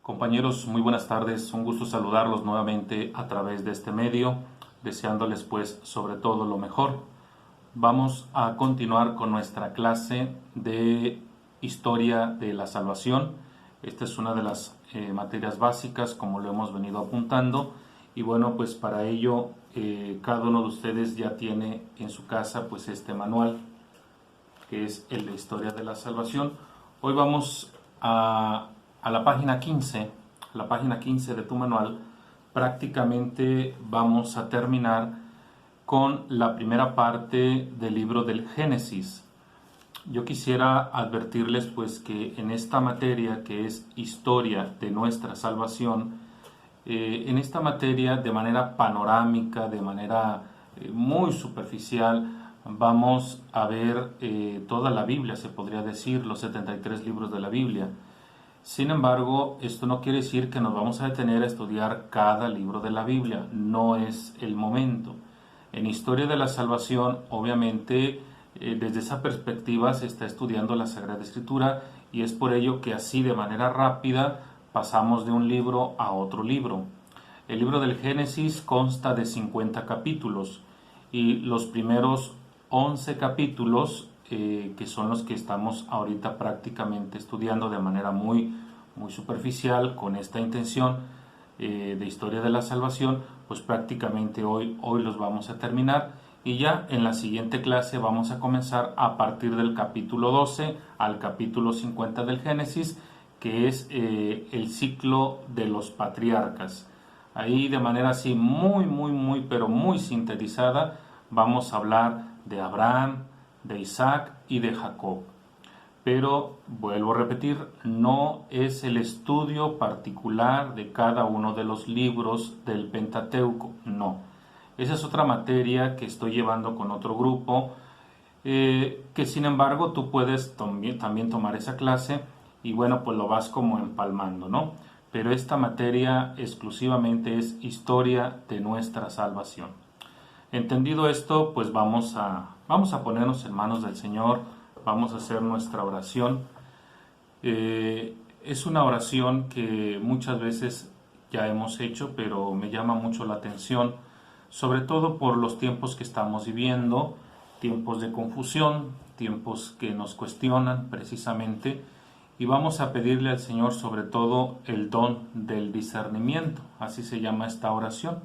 Compañeros, muy buenas tardes. Un gusto saludarlos nuevamente a través de este medio, deseándoles pues sobre todo lo mejor. Vamos a continuar con nuestra clase de Historia de la Salvación. Esta es una de las materias básicas, como lo hemos venido apuntando. Y bueno, pues para ello cada uno de ustedes ya tiene en su casa pues este manual, que es el de Historia de la Salvación. Hoy vamos a la página 15, la página 15 de tu manual. Prácticamente vamos a terminar con la primera parte del libro del Génesis. Yo quisiera advertirles pues que en esta materia, que es Historia de nuestra Salvación, en esta materia de manera panorámica, de manera muy superficial, vamos a ver toda la Biblia, se podría decir, los 73 libros de la Biblia. Sin embargo, esto no quiere decir que nos vamos a detener a estudiar cada libro de la Biblia, no es el momento. En Historia de la Salvación, obviamente, desde esa perspectiva se está estudiando la Sagrada Escritura y es por ello que así de manera rápida pasamos de un libro a otro libro. El libro del Génesis consta de 50 capítulos y los primeros 11 capítulos, que son los que estamos ahorita prácticamente estudiando de manera muy superficial con esta intención de Historia de la Salvación, pues prácticamente hoy los vamos a terminar y ya en la siguiente clase vamos a comenzar a partir del capítulo 12 al capítulo 50 del Génesis, que es el ciclo de los patriarcas. Ahí de manera así pero muy sintetizada vamos a hablar de Abraham, de Isaac y de Jacob. Pero vuelvo a repetir, no es el estudio particular de cada uno de los libros del Pentateuco, no. Esa es otra materia que estoy llevando con otro grupo, que sin embargo tú puedes también tomar esa clase y bueno, pues lo vas como empalmando, ¿no? Pero esta materia exclusivamente es Historia de nuestra Salvación. Entendido esto, pues vamos a ponernos en manos del Señor, vamos a hacer nuestra oración. Es una oración que muchas veces ya hemos hecho, pero me llama mucho la atención, sobre todo por los tiempos que estamos viviendo, tiempos de confusión, tiempos que nos cuestionan precisamente, y vamos a pedirle al Señor sobre todo el don del discernimiento, así se llama esta oración.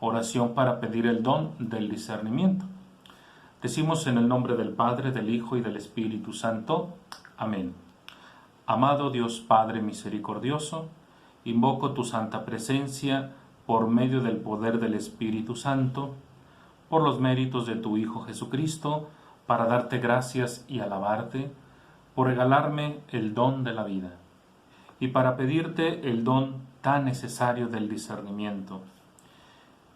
Oración para pedir el don del discernimiento. Decimos en el nombre del Padre, del Hijo y del Espíritu Santo. Amén. Amado Dios Padre misericordioso, invoco tu santa presencia por medio del poder del Espíritu Santo, por los méritos de tu Hijo Jesucristo, para darte gracias y alabarte, por regalarme el don de la vida, y para pedirte el don tan necesario del discernimiento.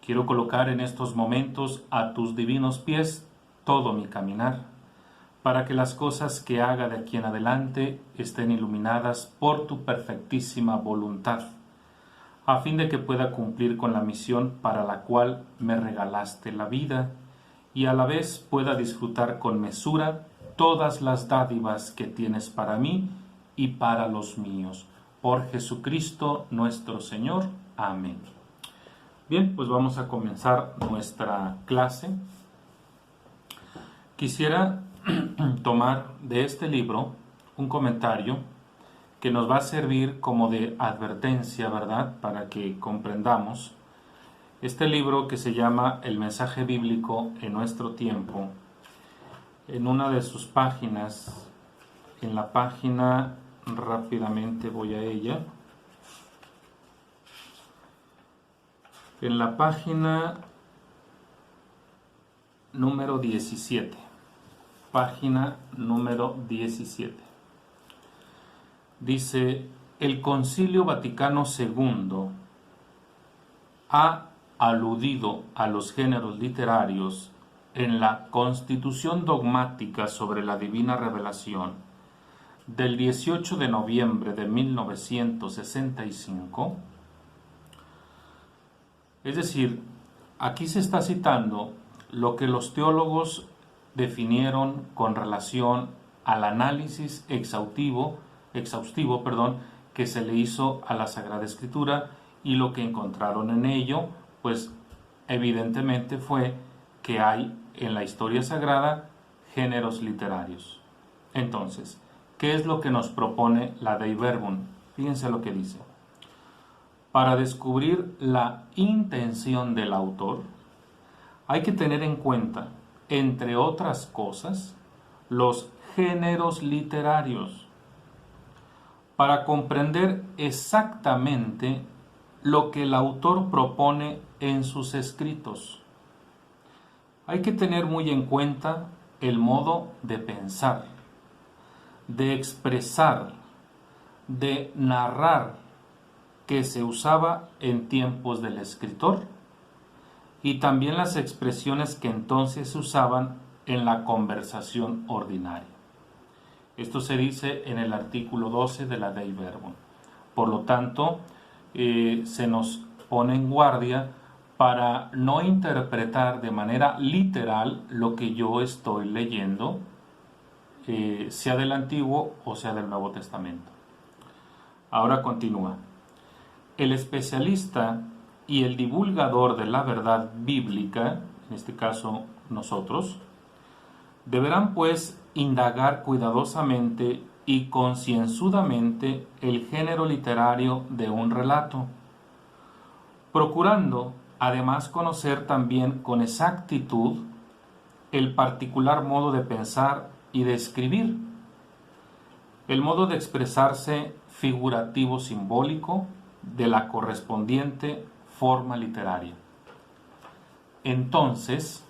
Quiero colocar en estos momentos a tus divinos pies todo mi caminar, para que las cosas que haga de aquí en adelante estén iluminadas por tu perfectísima voluntad, a fin de que pueda cumplir con la misión para la cual me regalaste la vida, y a la vez pueda disfrutar con mesura todas las dádivas que tienes para mí y para los míos. Por Jesucristo nuestro Señor. Amén. Bien, pues vamos a comenzar nuestra clase. Quisiera tomar de este libro un comentario que nos va a servir como de advertencia, ¿verdad?, para que comprendamos. Este libro, que se llama El mensaje bíblico en nuestro tiempo, en una de sus páginas, en la página, rápidamente voy a ella, en la página número 17, página número 17, dice: el Concilio Vaticano II ha aludido a los géneros literarios en la Constitución Dogmática sobre la Divina Revelación del 18 de noviembre de 1965. Es decir, aquí se está citando lo que los teólogos definieron con relación al análisis exhaustivo, que se le hizo a la Sagrada Escritura, y lo que encontraron en ello, pues evidentemente fue que hay en la historia sagrada géneros literarios. Entonces, ¿qué es lo que nos propone la Dei Verbum? Fíjense lo que dice. Para descubrir la intención del autor, hay que tener en cuenta, entre otras cosas, los géneros literarios, para comprender exactamente lo que el autor propone en sus escritos. Hay que tener muy en cuenta el modo de pensar, de expresar, de narrar que se usaba en tiempos del escritor, y también las expresiones que entonces se usaban en la conversación ordinaria. Esto se dice en el artículo 12 de la Dei Verbum. Por lo tanto, se nos pone en guardia para no interpretar de manera literal lo que yo estoy leyendo, sea del Antiguo o sea del Nuevo Testamento. Ahora continúa. El especialista y el divulgador de la verdad bíblica, en este caso nosotros, deberán pues indagar cuidadosamente y concienzudamente el género literario de un relato, procurando además conocer también con exactitud el particular modo de pensar y de escribir, el modo de expresarse figurativo simbólico de la correspondiente forma literaria. Entonces,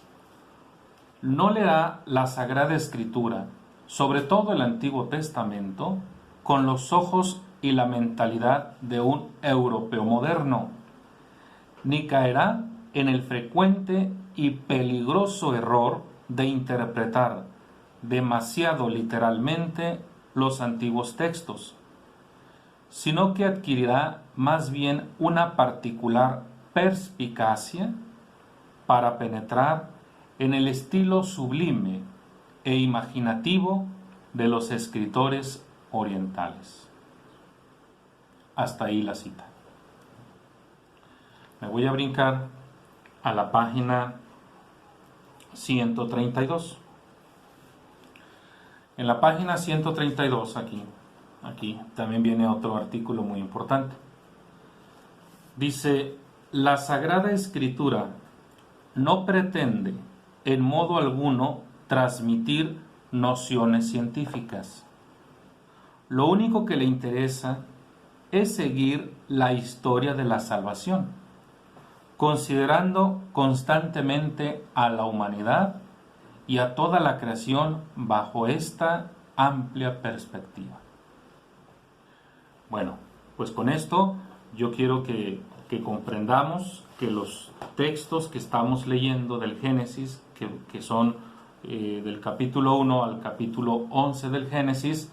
no leerá la Sagrada Escritura, sobre todo el Antiguo Testamento, con los ojos y la mentalidad de un europeo moderno, ni caerá en el frecuente y peligroso error de interpretar demasiado literalmente los antiguos textos, sino que adquirirá más bien una particular perspicacia para penetrar en el estilo sublime e imaginativo de los escritores orientales. Hasta ahí la cita. Me voy a brincar a la página 132. En la página 132, aquí también viene otro artículo muy importante. Dice: la Sagrada Escritura no pretende en modo alguno transmitir nociones científicas. Lo único que le interesa es seguir la historia de la salvación, considerando constantemente a la humanidad y a toda la creación bajo esta amplia perspectiva. Bueno, pues con esto yo quiero que comprendamos que los textos que estamos leyendo del Génesis, que son del capítulo 1 al capítulo 11 del Génesis,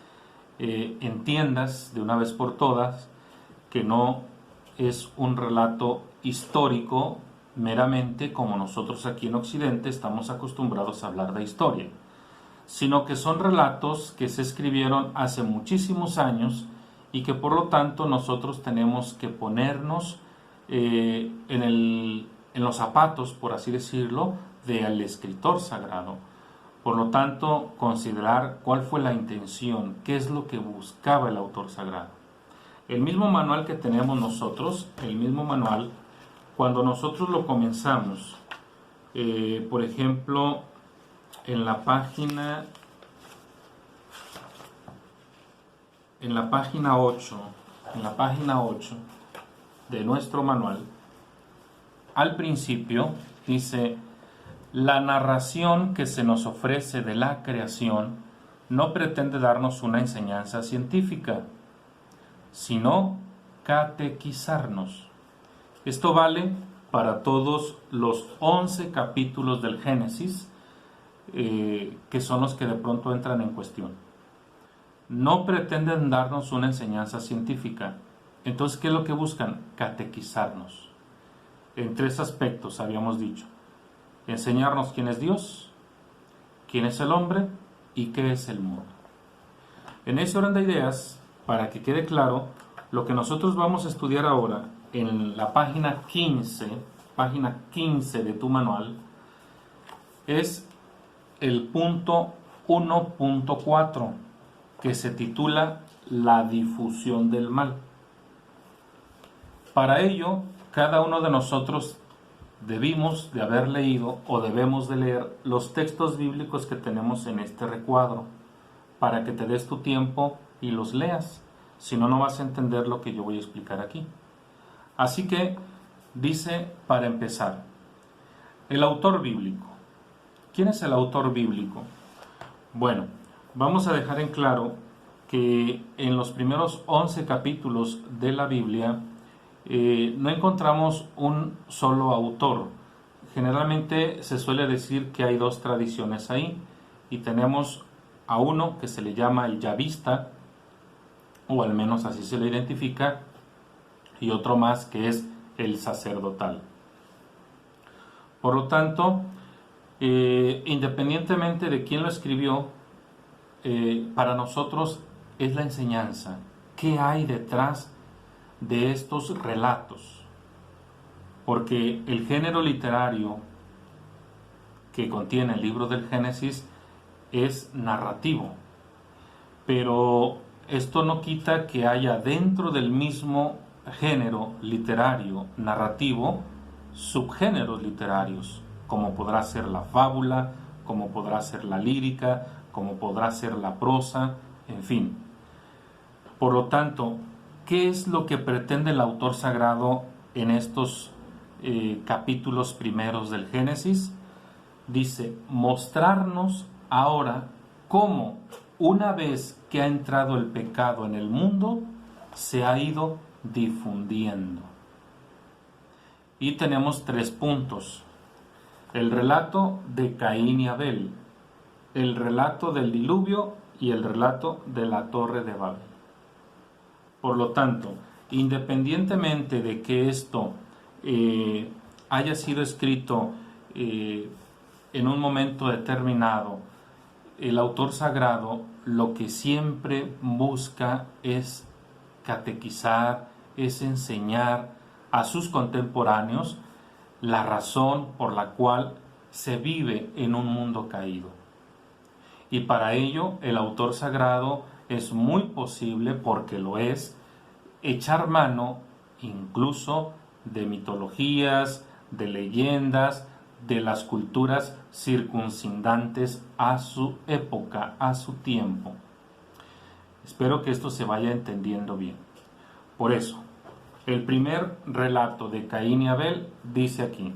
entiendas de una vez por todas que no es un relato histórico meramente como nosotros aquí en Occidente estamos acostumbrados a hablar de historia, sino que son relatos que se escribieron hace muchísimos años y que por lo tanto nosotros tenemos que ponernos en los zapatos, por así decirlo, del escritor sagrado. Por lo tanto, considerar cuál fue la intención, qué es lo que buscaba el autor sagrado. El mismo manual que tenemos nosotros, el mismo manual, cuando nosotros lo comenzamos, por ejemplo, en la página 8, de nuestro manual, al principio dice: la narración que se nos ofrece de la creación no pretende darnos una enseñanza científica, sino catequizarnos. Esto vale para todos los 11 capítulos del Génesis, que son los que de pronto entran en cuestión. No pretenden darnos una enseñanza científica. Entonces, ¿qué es lo que buscan? Catequizarnos. En 3 aspectos habíamos dicho: enseñarnos quién es Dios, quién es el hombre y qué es el mundo. En ese orden de ideas, para que quede claro, Lo que nosotros vamos a estudiar ahora en la página 15 de tu manual, es el punto 1.4, que se titula La difusión del mal. Para ello, cada uno de nosotros debimos de haber leído o debemos de leer los textos bíblicos que tenemos en este recuadro, para que te des tu tiempo y los leas. Si no, no vas a entender lo que yo voy a explicar aquí. Así que dice, para empezar, el autor bíblico. ¿Quién es el autor bíblico? Bueno, vamos a dejar en claro que en los primeros 11 capítulos de la Biblia no encontramos un solo autor. Generalmente se suele decir que hay dos tradiciones ahí, y tenemos a uno que se le llama el yavista, o al menos así se le identifica, y otro más que es el sacerdotal. Por lo tanto, independientemente de quién lo escribió, para nosotros es la enseñanza. ¿Qué hay detrás de estos relatos? Porque el género literario que contiene el libro del Génesis es narrativo, pero esto no quita que haya dentro del mismo género literario narrativo subgéneros literarios, como podrá ser la fábula, como podrá ser la lírica, como podrá ser la prosa, en fin. Por lo tanto, ¿qué es lo que pretende el autor sagrado en estos capítulos primeros del Génesis? Dice, mostrarnos ahora cómo, una vez que ha entrado el pecado en el mundo, se ha ido difundiendo. Y tenemos 3 puntos. El relato de Caín y Abel, el relato del diluvio y el relato de la Torre de Babel. Por lo tanto, independientemente de que esto haya sido escrito en un momento determinado, el autor sagrado lo que siempre busca es catequizar, es enseñar a sus contemporáneos la razón por la cual se vive en un mundo caído. Y para ello el autor sagrado es muy posible, porque lo es, echar mano incluso de mitologías, de leyendas, de las culturas circuncindantes a su época, a su tiempo. Espero que esto se vaya entendiendo bien. Por eso, el primer relato de Caín y Abel dice aquí,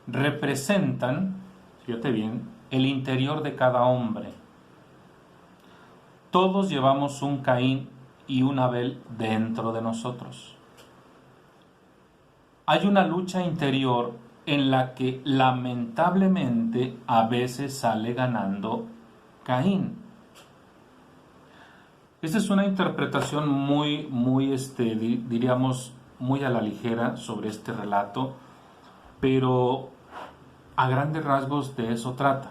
representan, fíjate bien, el interior de cada hombre. Todos llevamos un Caín y un Abel dentro de nosotros. Hay una lucha interior en la que lamentablemente a veces sale ganando Caín. Esta es una interpretación muy diríamos, muy a la ligera sobre este relato, pero a grandes rasgos de eso trata.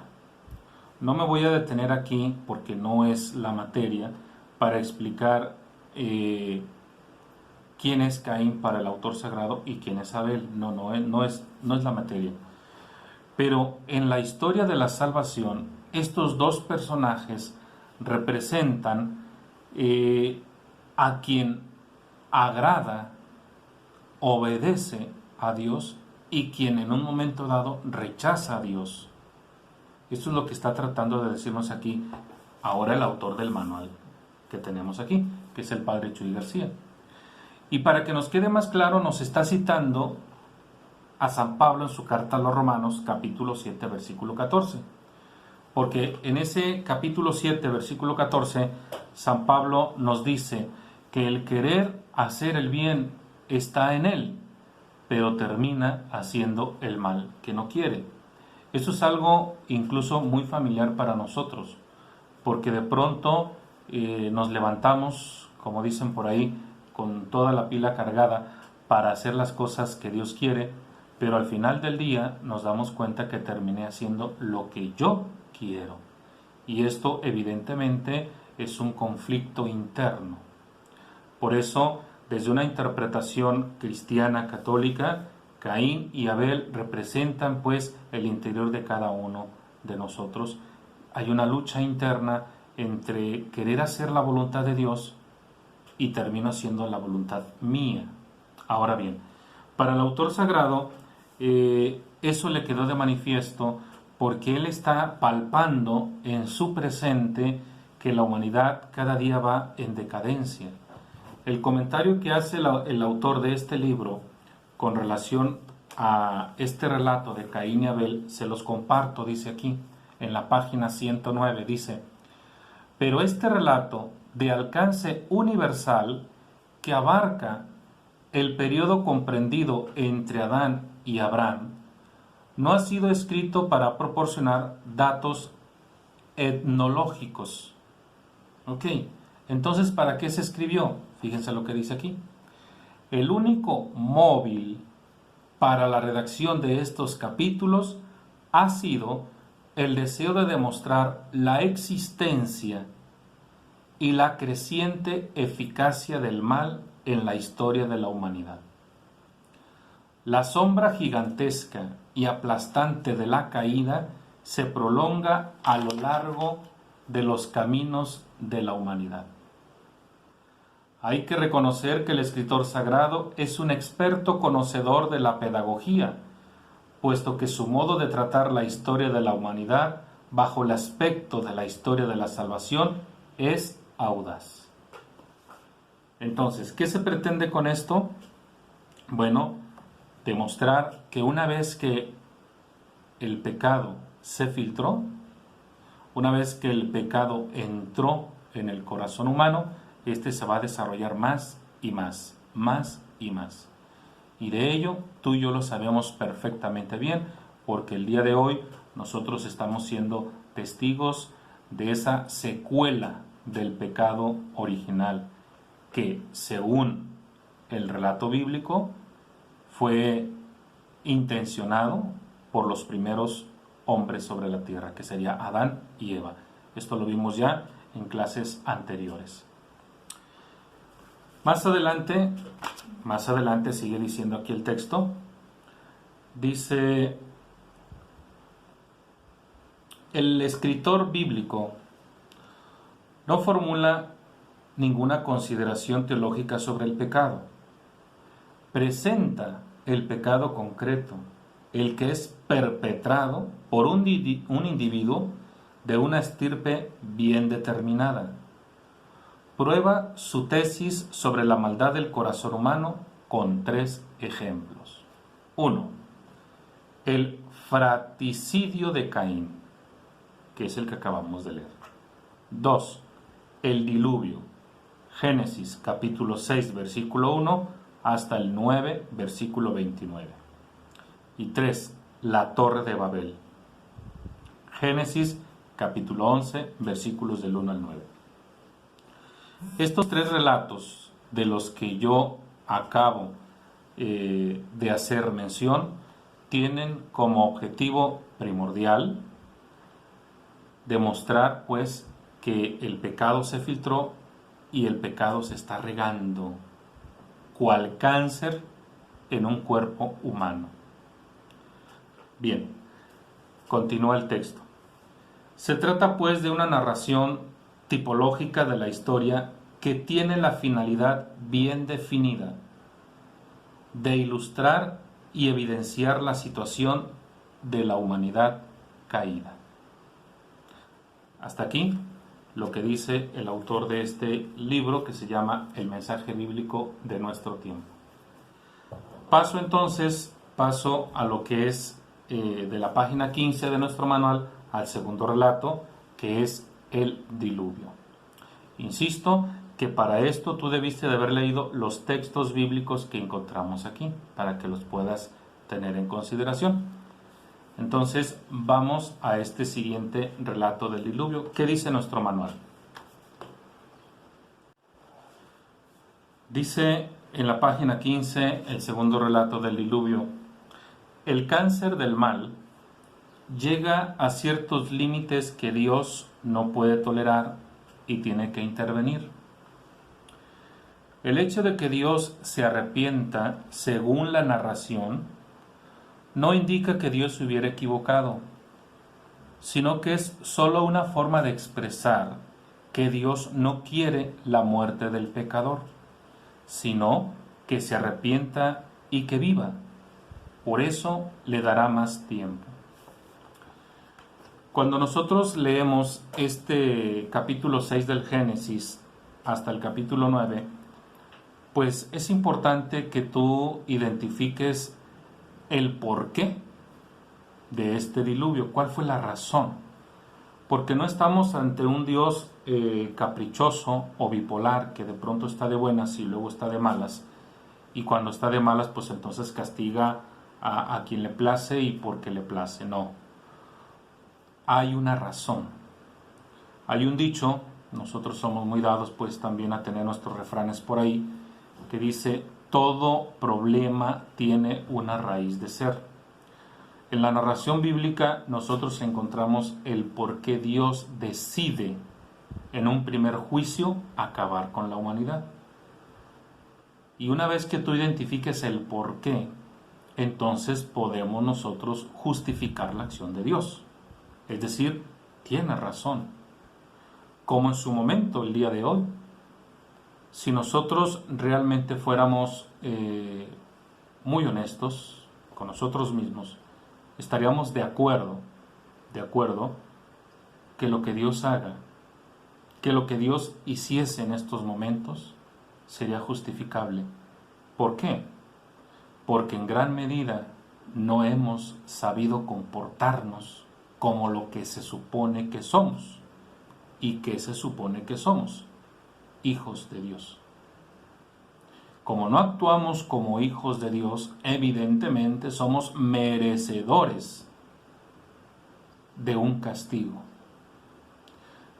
No me voy a detener aquí, porque no es la materia, para explicar quién es Caín para el autor sagrado y quién es Abel. No es la materia. Pero en la historia de la salvación, estos dos personajes representan a quien agrada, obedece a Dios, y quien en un momento dado rechaza a Dios. Esto es lo que está tratando de decirnos aquí ahora el autor del manual que tenemos aquí, que es el padre Chuy García. Y para que nos quede más claro, nos está citando a San Pablo en su carta a los Romanos, capítulo 7, versículo 14. Porque en ese capítulo 7, versículo 14, San Pablo nos dice que el querer hacer el bien está en él, pero termina haciendo el mal que no quiere. Esto es algo incluso muy familiar para nosotros, porque de pronto nos levantamos, como dicen por ahí, con toda la pila cargada para hacer las cosas que Dios quiere, pero al final del día nos damos cuenta que terminé haciendo lo que yo quiero. Y esto evidentemente es un conflicto interno. Por eso, desde una interpretación cristiana católica, Caín y Abel representan pues el interior de cada uno de nosotros. Hay una lucha interna entre querer hacer la voluntad de Dios y termino haciendo la voluntad mía. Ahora bien, para el autor sagrado, eso le quedó de manifiesto porque él está palpando en su presente que la humanidad cada día va en decadencia. El comentario que hace el autor de este libro con relación a este relato de Caín y Abel, se los comparto, dice aquí, en la página 109, dice: pero este relato de alcance universal que abarca el periodo comprendido entre Adán y Abraham, no ha sido escrito para proporcionar datos etnológicos. Ok, entonces, ¿para qué se escribió? Fíjense lo que dice aquí. El único móvil para la redacción de estos capítulos ha sido el deseo de demostrar la existencia y la creciente eficacia del mal en la historia de la humanidad. La sombra gigantesca y aplastante de la caída se prolonga a lo largo de los caminos de la humanidad. Hay que reconocer que el escritor sagrado es un experto conocedor de la pedagogía, puesto que su modo de tratar la historia de la humanidad bajo el aspecto de la historia de la salvación es audaz. Entonces, ¿qué se pretende con esto? Bueno, demostrar que una vez que el pecado se filtró, una vez que el pecado entró en el corazón humano, este se va a desarrollar más y más, más y más. Y de ello tú y yo lo sabemos perfectamente bien, porque el día de hoy nosotros estamos siendo testigos de esa secuela del pecado original, que según el relato bíblico fue intencionado por los primeros hombres sobre la tierra, que sería Adán y Eva. Esto lo vimos ya en clases anteriores. Más adelante sigue diciendo aquí el texto, dice: el escritor bíblico no formula ninguna consideración teológica sobre el pecado. Presenta el pecado concreto, el que es perpetrado por un individuo de una estirpe bien determinada. Prueba su tesis sobre la maldad del corazón humano con 3 ejemplos. 1. El fratricidio de Caín, que es el que acabamos de leer. 2. El diluvio. Génesis capítulo 6, versículo 1 hasta el 9, versículo 29. Y 3. La torre de Babel. Génesis capítulo 11, versículos del 1 al 9. Estos 3 relatos de los que yo acabo de hacer mención tienen como objetivo primordial demostrar pues que el pecado se filtró y el pecado se está regando cual cáncer en un cuerpo humano. Bien, continúa el texto. Se trata pues de una narración tipológica de la historia que tiene la finalidad bien definida de ilustrar y evidenciar la situación de la humanidad caída. Hasta aquí lo que dice el autor de este libro, que se llama El mensaje bíblico de nuestro tiempo. Paso a lo que es de la página 15 de nuestro manual al segundo relato, que es el diluvio. Insisto que para esto tú debiste de haber leído los textos bíblicos que encontramos aquí, para que los puedas tener en consideración. Entonces vamos a este siguiente relato del diluvio. ¿Qué dice nuestro manual? Dice en la página 15 el segundo relato del diluvio: el cáncer del mal llega a ciertos límites que Dios no puede tolerar y tiene que intervenir. El hecho de que Dios se arrepienta, según la narración, no indica que Dios se hubiera equivocado, sino que es sólo una forma de expresar que Dios no quiere la muerte del pecador, sino que se arrepienta y que viva. Por eso le dará más tiempo. Cuando nosotros leemos este capítulo 6 del Génesis hasta el capítulo 9, pues es importante que tú identifiques el porqué de este diluvio, cuál fue la razón. Porque no estamos ante un Dios caprichoso o bipolar que de pronto está de buenas y luego está de malas, y cuando está de malas pues entonces castiga a quien le place y porque le place. No, hay una razón. Hay un dicho, nosotros somos muy dados pues también a tener nuestros refranes por ahí, que dice: todo problema tiene una raíz de ser. En la narración bíblica nosotros encontramos el por qué Dios decide en un primer juicio acabar con la humanidad. Y una vez que tú identifiques el por qué, entonces podemos nosotros justificar la acción de Dios. Es decir, tiene razón. Como en su momento, el día de hoy. Si nosotros realmente fuéramos muy honestos con nosotros mismos, estaríamos de acuerdo que lo que Dios haga, que lo que Dios hiciese en estos momentos sería justificable. ¿Por qué? Porque en gran medida no hemos sabido comportarnos como lo que se supone que somos. ¿Y qué se supone que somos? Hijos de Dios. Como no actuamos como hijos de Dios, evidentemente somos merecedores de un castigo.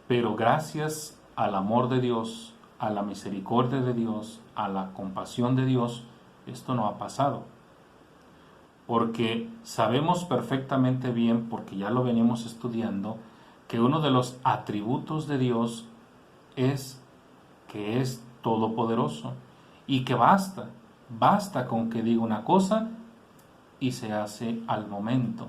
Pero gracias al amor de Dios, a la misericordia de Dios, a la compasión de Dios, esto no ha pasado. Porque sabemos perfectamente bien, porque ya lo venimos estudiando, que uno de los atributos de Dios es que es todopoderoso y que basta con que diga una cosa y se hace al momento.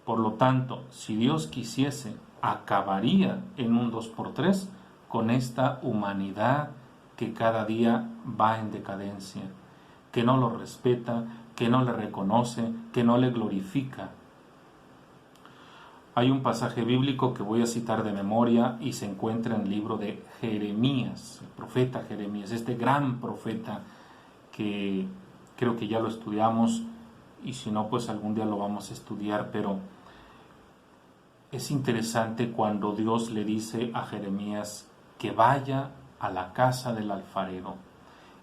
Por lo tanto, si Dios quisiese, acabaría en un 2x3 con esta humanidad que cada día va en decadencia, que no lo respeta, que no le reconoce, que no le glorifica. Hay un pasaje bíblico que voy a citar de memoria y se encuentra en el libro de Jeremías, el profeta Jeremías, este gran profeta que creo que ya lo estudiamos y si no pues algún día lo vamos a estudiar, pero es interesante cuando Dios le dice a Jeremías que vaya a la casa del alfarero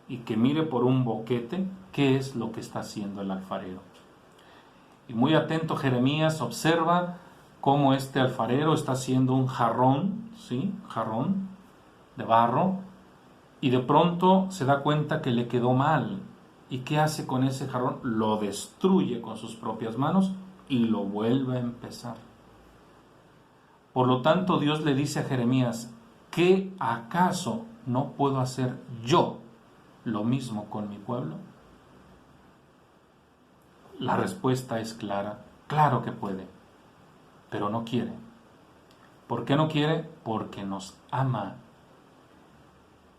y que mire por un boquete qué es lo que está haciendo el alfarero. Y muy atento Jeremías observa cómo este alfarero está haciendo un jarrón, ¿sí? Jarrón de barro, y de pronto se da cuenta que le quedó mal. ¿Y qué hace con ese jarrón? Lo destruye con sus propias manos y lo vuelve a empezar. Por lo tanto, Dios le dice a Jeremías: ¿qué acaso no puedo hacer yo lo mismo con mi pueblo? La respuesta es clara: claro que puede, pero no quiere. ¿Por qué no quiere? Porque nos ama.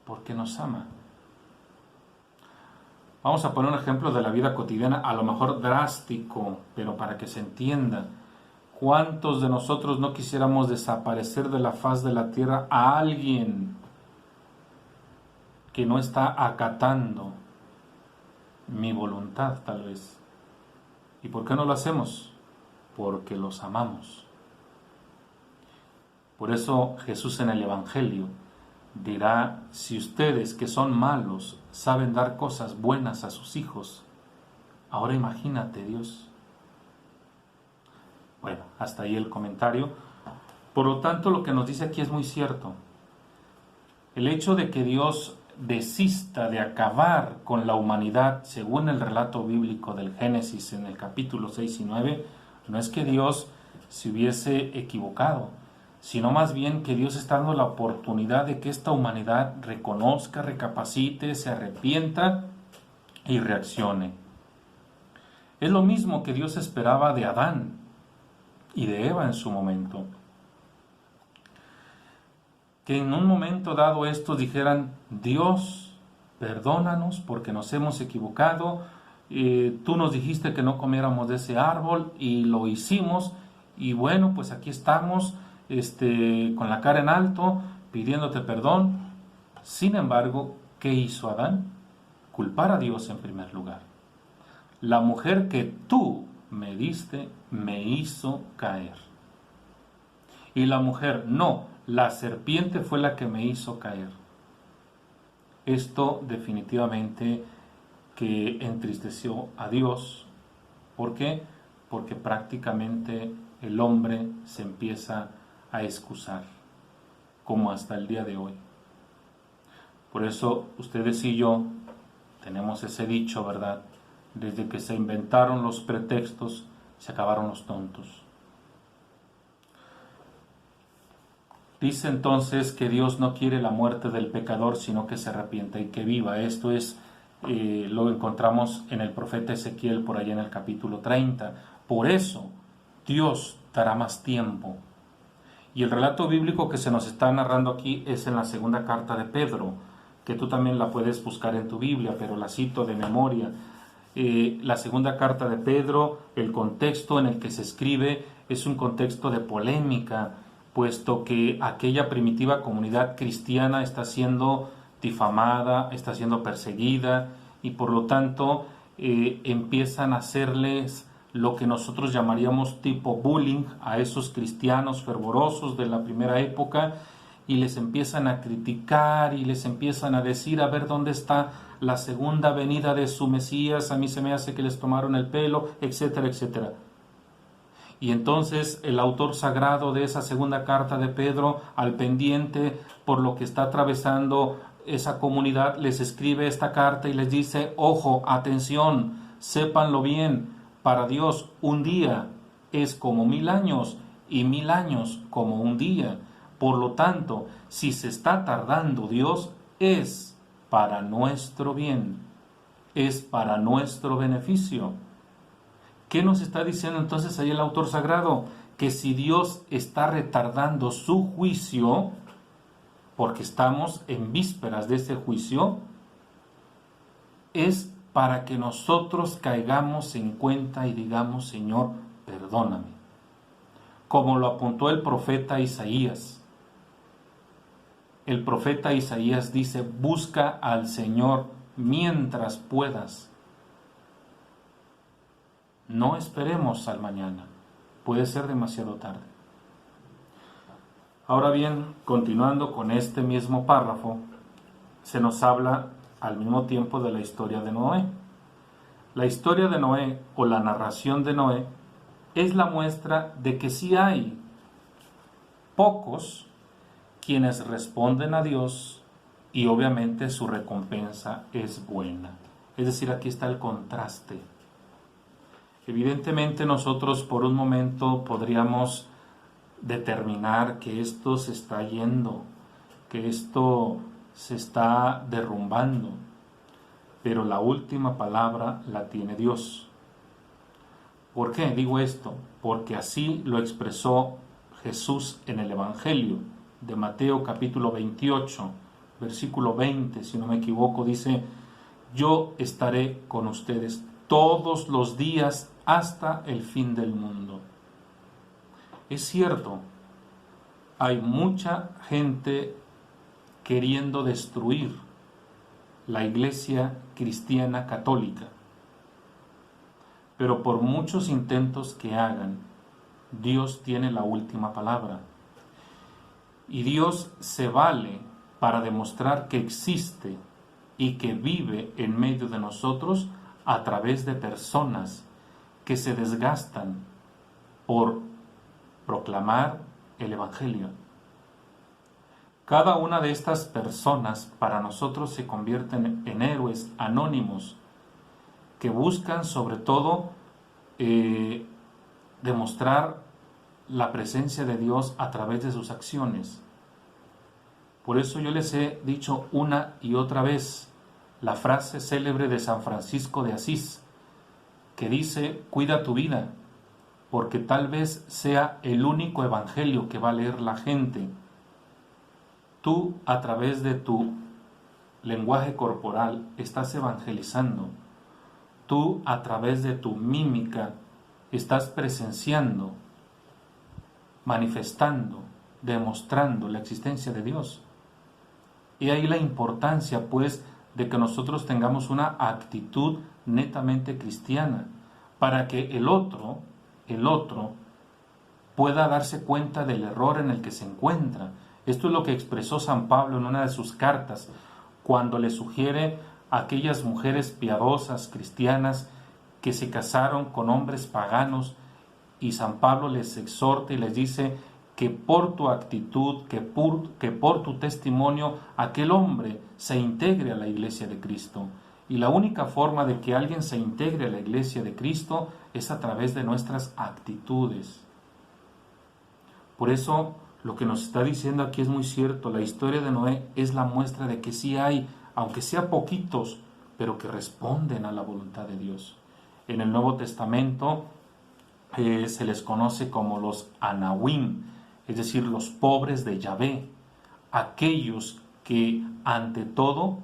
Porque nos ama. Vamos a poner un ejemplo de la vida cotidiana, a lo mejor drástico, pero para que se entienda. ¿Cuántos de nosotros no quisiéramos desaparecer de la faz de la tierra a alguien que no está acatando mi voluntad, tal vez? ¿Y por qué no lo hacemos? Porque los amamos. Por eso Jesús en el Evangelio dirá: si ustedes que son malos saben dar cosas buenas a sus hijos, ahora imagínate Dios. Bueno, hasta ahí el comentario. Por lo tanto, lo que nos dice aquí es muy cierto. El hecho de que Dios desista de acabar con la humanidad, según el relato bíblico del Génesis en el capítulo 6 y 9, no es que Dios se hubiese equivocado, sino más bien que Dios está dando la oportunidad de que esta humanidad reconozca, recapacite, se arrepienta y reaccione. Es lo mismo que Dios esperaba de Adán y de Eva en su momento. Que en un momento dado estos dijeran: Dios, perdónanos porque nos hemos equivocado, tú nos dijiste que no comiéramos de ese árbol y lo hicimos, y bueno, pues aquí estamos con la cara en alto pidiéndote perdón. Sin embargo, ¿qué hizo Adán? Culpar a Dios en primer lugar. La mujer que tú me diste me hizo caer. Y la mujer, no, la serpiente fue la que me hizo caer. Esto definitivamente que entristeció a Dios. ¿Por qué? Porque prácticamente el hombre se empieza a excusar, como hasta el día de hoy. Por eso ustedes y yo tenemos ese dicho, ¿verdad? Desde que se inventaron los pretextos, se acabaron los tontos. Dice entonces que Dios no quiere la muerte del pecador, sino que se arrepienta y que viva. Esto es, lo encontramos en el profeta Ezequiel, por allá en el capítulo 30. Por eso Dios dará más tiempo. Y el relato bíblico que se nos está narrando aquí es en la segunda carta de Pedro, que tú también la puedes buscar en tu Biblia, pero la cito de memoria. La segunda carta de Pedro, el contexto en el que se escribe es un contexto de polémica, puesto que aquella primitiva comunidad cristiana está siendo difamada, está siendo perseguida, y por lo tanto empiezan a hacerles lo que nosotros llamaríamos tipo bullying a esos cristianos fervorosos de la primera época, y les empiezan a criticar y les empiezan a decir: a ver dónde está la segunda venida de su Mesías, a mí se me hace que les tomaron el pelo, etcétera, etcétera. Y entonces el autor sagrado de esa segunda carta de Pedro, al pendiente por lo que está atravesando esa comunidad, les escribe esta carta y les dice: ojo, atención, sépanlo bien, para Dios un día es como 1000 años y 1000 años como un día. Por lo tanto, si se está tardando Dios, es para nuestro bien, es para nuestro beneficio. ¿Qué nos está diciendo entonces ahí el autor sagrado? Que si Dios está retardando su juicio, porque estamos en vísperas de ese juicio, es para que nosotros caigamos en cuenta y digamos: Señor, perdóname. Como lo apuntó el profeta Isaías. El profeta Isaías dice: busca al Señor mientras puedas. No esperemos al mañana, puede ser demasiado tarde. Ahora bien, continuando con este mismo párrafo, se nos habla al mismo tiempo de la historia de Noé. La historia de Noé, o la narración de Noé, es la muestra de que sí hay pocos quienes responden a Dios y obviamente su recompensa es buena. Es decir, aquí está el contraste. Evidentemente nosotros por un momento podríamos determinar que esto se está yendo, que esto se está derrumbando, pero la última palabra la tiene Dios. ¿Por qué digo esto? Porque así lo expresó Jesús en el Evangelio de Mateo capítulo 28, versículo 20, si no me equivoco, dice: yo estaré con ustedes todos los días hasta el fin del mundo. Es cierto, hay mucha gente queriendo destruir la iglesia cristiana católica, pero por muchos intentos que hagan, Dios tiene la última palabra. Y Dios se vale para demostrar que existe y que vive en medio de nosotros a través de personas que se desgastan por proclamar el Evangelio. Cada una de estas personas para nosotros se convierten en héroes anónimos que buscan sobre todo demostrar la presencia de Dios a través de sus acciones. Por eso yo les he dicho una y otra vez la frase célebre de San Francisco de Asís, que dice: cuida tu vida, porque tal vez sea el único evangelio que va a leer la gente. Tú, a través de tu lenguaje corporal, estás evangelizando. Tú, a través de tu mímica, estás presenciando, manifestando, demostrando la existencia de Dios. Y ahí la importancia, pues, de que nosotros tengamos una actitud netamente cristiana, para que el otro pueda darse cuenta del error en el que se encuentra. Esto es lo que expresó San Pablo en una de sus cartas, cuando le sugiere a aquellas mujeres piadosas, cristianas, que se casaron con hombres paganos, y San Pablo les exhorta y les dice que por tu actitud, que por tu testimonio, aquel hombre se integre a la Iglesia de Cristo. Y la única forma de que alguien se integre a la Iglesia de Cristo es a través de nuestras actitudes. Por eso, lo que nos está diciendo aquí es muy cierto. La historia de Noé es la muestra de que sí hay, aunque sea poquitos, pero que responden a la voluntad de Dios. En el Nuevo Testamento se les conoce como los Anahuim, es decir, los pobres de Yahvé, aquellos que ante todo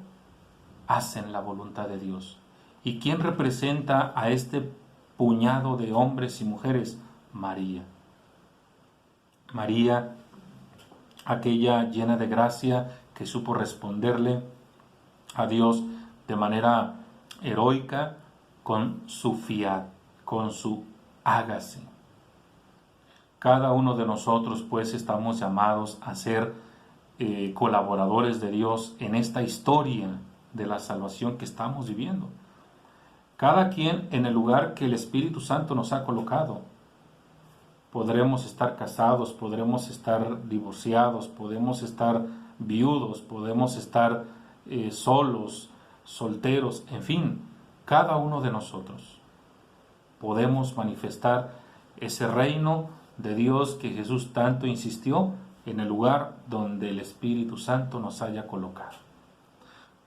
hacen la voluntad de Dios. ¿Y quién representa a este puñado de hombres y mujeres? María. María, aquella llena de gracia que supo responderle a Dios de manera heroica con su fiat, con su hágase. Cada uno de nosotros, pues, estamos llamados a ser colaboradores de Dios en esta historia de la salvación que estamos viviendo. Cada quien en el lugar que el Espíritu Santo nos ha colocado. Podremos estar casados, podremos estar divorciados, podemos estar viudos, podemos estar solos, solteros, en fin, cada uno de nosotros podemos manifestar ese reino de Dios que Jesús tanto insistió en el lugar donde el Espíritu Santo nos haya colocado.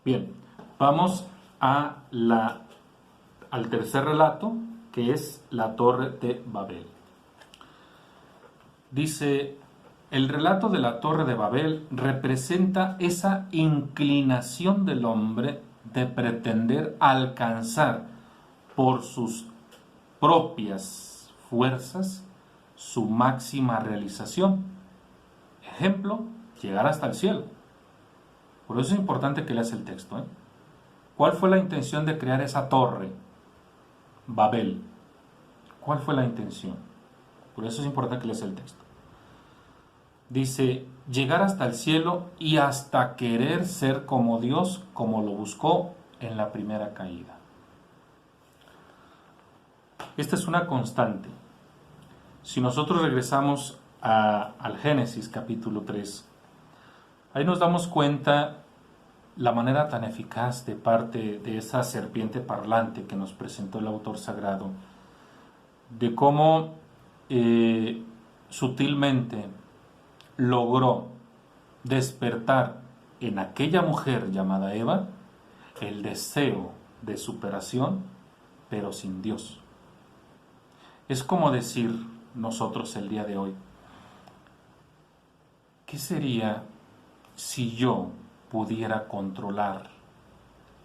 Bien, vamos al tercer relato, que es la Torre de Babel. Dice: el relato de la Torre de Babel representa esa inclinación del hombre de pretender alcanzar por sus propias fuerzas su máxima realización. Ejemplo, llegar hasta el cielo. Por eso es importante que leas el texto. ¿Cuál fue la intención de crear esa torre? Babel. ¿Cuál fue la intención? Por eso es importante que leas el texto. Dice: llegar hasta el cielo y hasta querer ser como Dios, como lo buscó en la primera caída. Esta es una constante. Si nosotros regresamos al Génesis capítulo 3, ahí nos damos cuenta la manera tan eficaz de parte de esa serpiente parlante que nos presentó el autor sagrado, de cómo sutilmente logró despertar en aquella mujer llamada Eva el deseo de superación, pero sin Dios. Es como decir nosotros el día de hoy: ¿qué sería si yo pudiera controlar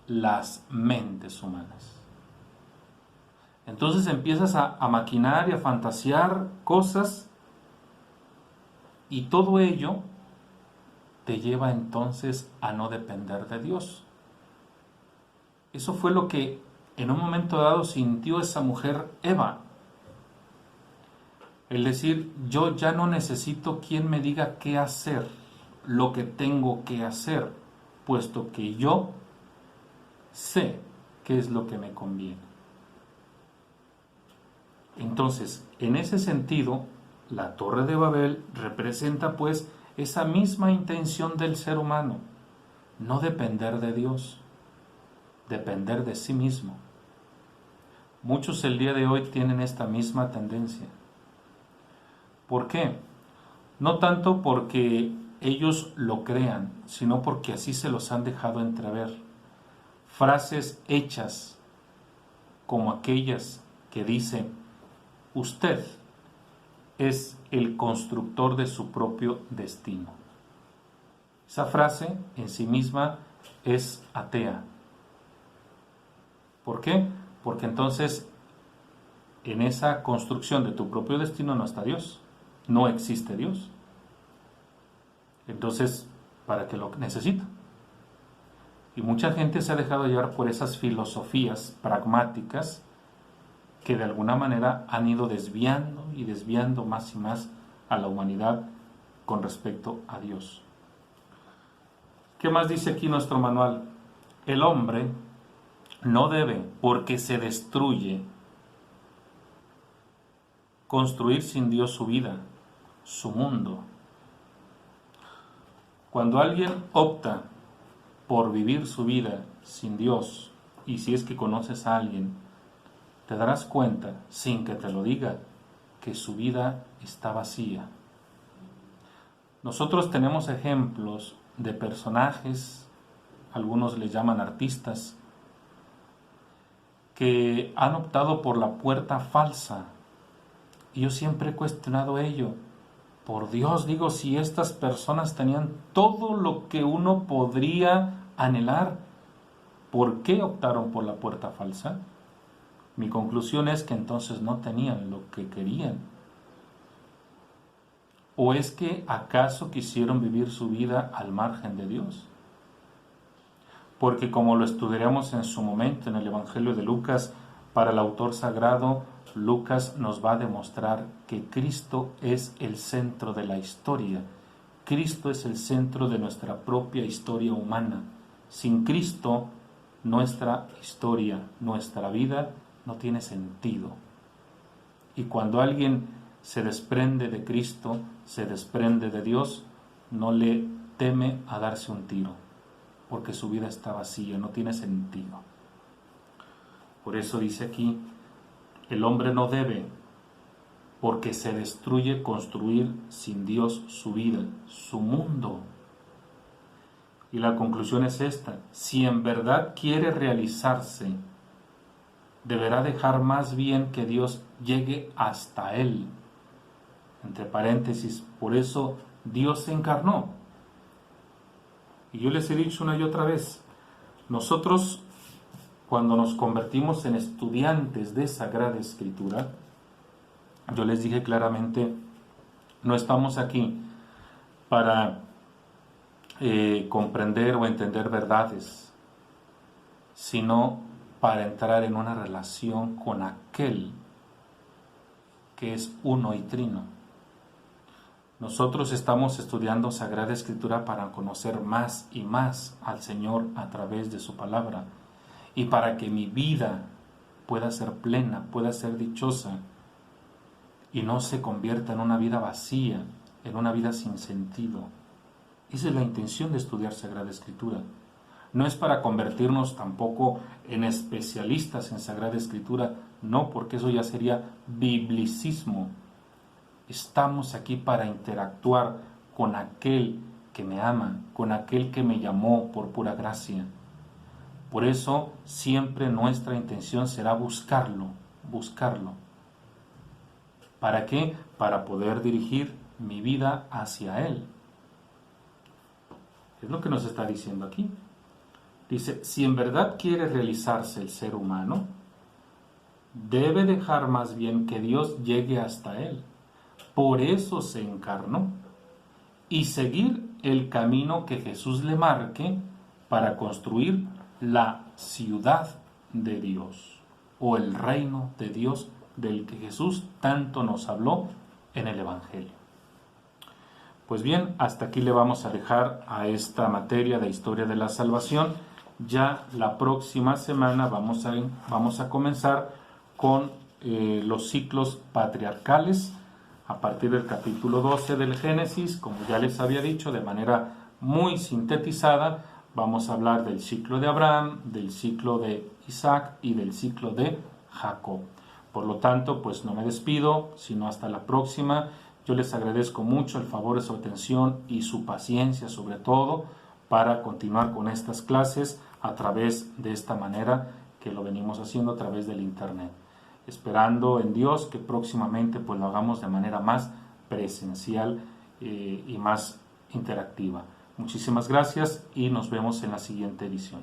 las mentes humanas? Entonces empiezas a maquinar y a fantasear cosas, y todo ello te lleva entonces a no depender de Dios. Eso fue lo que en un momento dado sintió esa mujer Eva. El decir: yo ya no necesito quien me diga qué hacer, lo que tengo que hacer, puesto que yo sé qué es lo que me conviene. Entonces, en ese sentido, la Torre de Babel representa pues esa misma intención del ser humano: no depender de Dios, depender de sí mismo. Muchos el día de hoy tienen esta misma tendencia. ¿Por qué? No tanto porque ellos lo crean, sino porque así se los han dejado entrever. Frases hechas como aquellas que dicen: usted es el constructor de su propio destino. Esa frase en sí misma es atea. ¿Por qué? Porque entonces en esa construcción de tu propio destino no está Dios, no existe Dios. Entonces, ¿para qué lo necesito? Y mucha gente se ha dejado llevar por esas filosofías pragmáticas que de alguna manera han ido desviando y desviando más y más a la humanidad con respecto a Dios. ¿Qué más dice aquí nuestro manual? El hombre no debe, porque se destruye, construir sin Dios su vida, su mundo. Cuando alguien opta por vivir su vida sin Dios, y si es que conoces a alguien, te darás cuenta, sin que te lo diga, que su vida está vacía. Nosotros tenemos ejemplos de personajes, algunos les llaman artistas, que han optado por la puerta falsa. Y yo siempre he cuestionado ello. Por Dios, digo, si estas personas tenían todo lo que uno podría anhelar, ¿por qué optaron por la puerta falsa? Mi conclusión es que entonces no tenían lo que querían. ¿O es que acaso quisieron vivir su vida al margen de Dios? Porque como lo estudiaremos en su momento en el Evangelio de Lucas, para el autor sagrado, Lucas nos va a demostrar que Cristo es el centro de la historia. Cristo es el centro de nuestra propia historia humana. Sin Cristo, nuestra historia, nuestra vida, no tiene sentido. Y cuando alguien se desprende de Cristo, se desprende de Dios, no le teme a darse un tiro, porque su vida está vacía, no tiene sentido. Por eso dice aquí, el hombre no debe, porque se destruye, construir sin Dios su vida, su mundo. Y la conclusión es esta: si en verdad quiere realizarse, deberá dejar más bien que Dios llegue hasta él. Entre paréntesis, por eso Dios se encarnó. Y yo les he dicho una y otra vez, nosotros cuando nos convertimos en estudiantes de Sagrada Escritura, yo les dije claramente, no estamos aquí para comprender o entender verdades, sino para entrar en una relación con aquel que es uno y trino. Nosotros estamos estudiando Sagrada Escritura para conocer más y más al Señor a través de su palabra y para que mi vida pueda ser plena, pueda ser dichosa y no se convierta en una vida vacía, en una vida sin sentido. Esa es la intención de estudiar Sagrada Escritura. No es para convertirnos tampoco en especialistas en Sagrada Escritura, no, porque eso ya sería biblicismo. Estamos aquí para interactuar con aquel que me ama, con aquel que me llamó por pura gracia. Por eso siempre nuestra intención será buscarlo. ¿Para qué? Para poder dirigir mi vida hacia Él. Es lo que nos está diciendo aquí. Dice, si en verdad quiere realizarse el ser humano, debe dejar más bien que Dios llegue hasta él. Por eso se encarnó. Y seguir el camino que Jesús le marque para construir la ciudad de Dios o el reino de Dios del que Jesús tanto nos habló en el Evangelio. Pues bien, hasta aquí le vamos a dejar a esta materia de historia de la salvación. Ya la próxima semana vamos a comenzar con los ciclos patriarcales a partir del capítulo 12 del Génesis. Como ya les había dicho, de manera muy sintetizada, vamos a hablar del ciclo de Abraham, del ciclo de Isaac y del ciclo de Jacob. Por lo tanto, pues no me despido, sino hasta la próxima. Yo les agradezco mucho el favor de su atención y su paciencia, sobre todo, para continuar con estas clases a través de esta manera que lo venimos haciendo a través del internet. Esperando en Dios que próximamente pues lo hagamos de manera más presencial y más interactiva. Muchísimas gracias y nos vemos en la siguiente edición.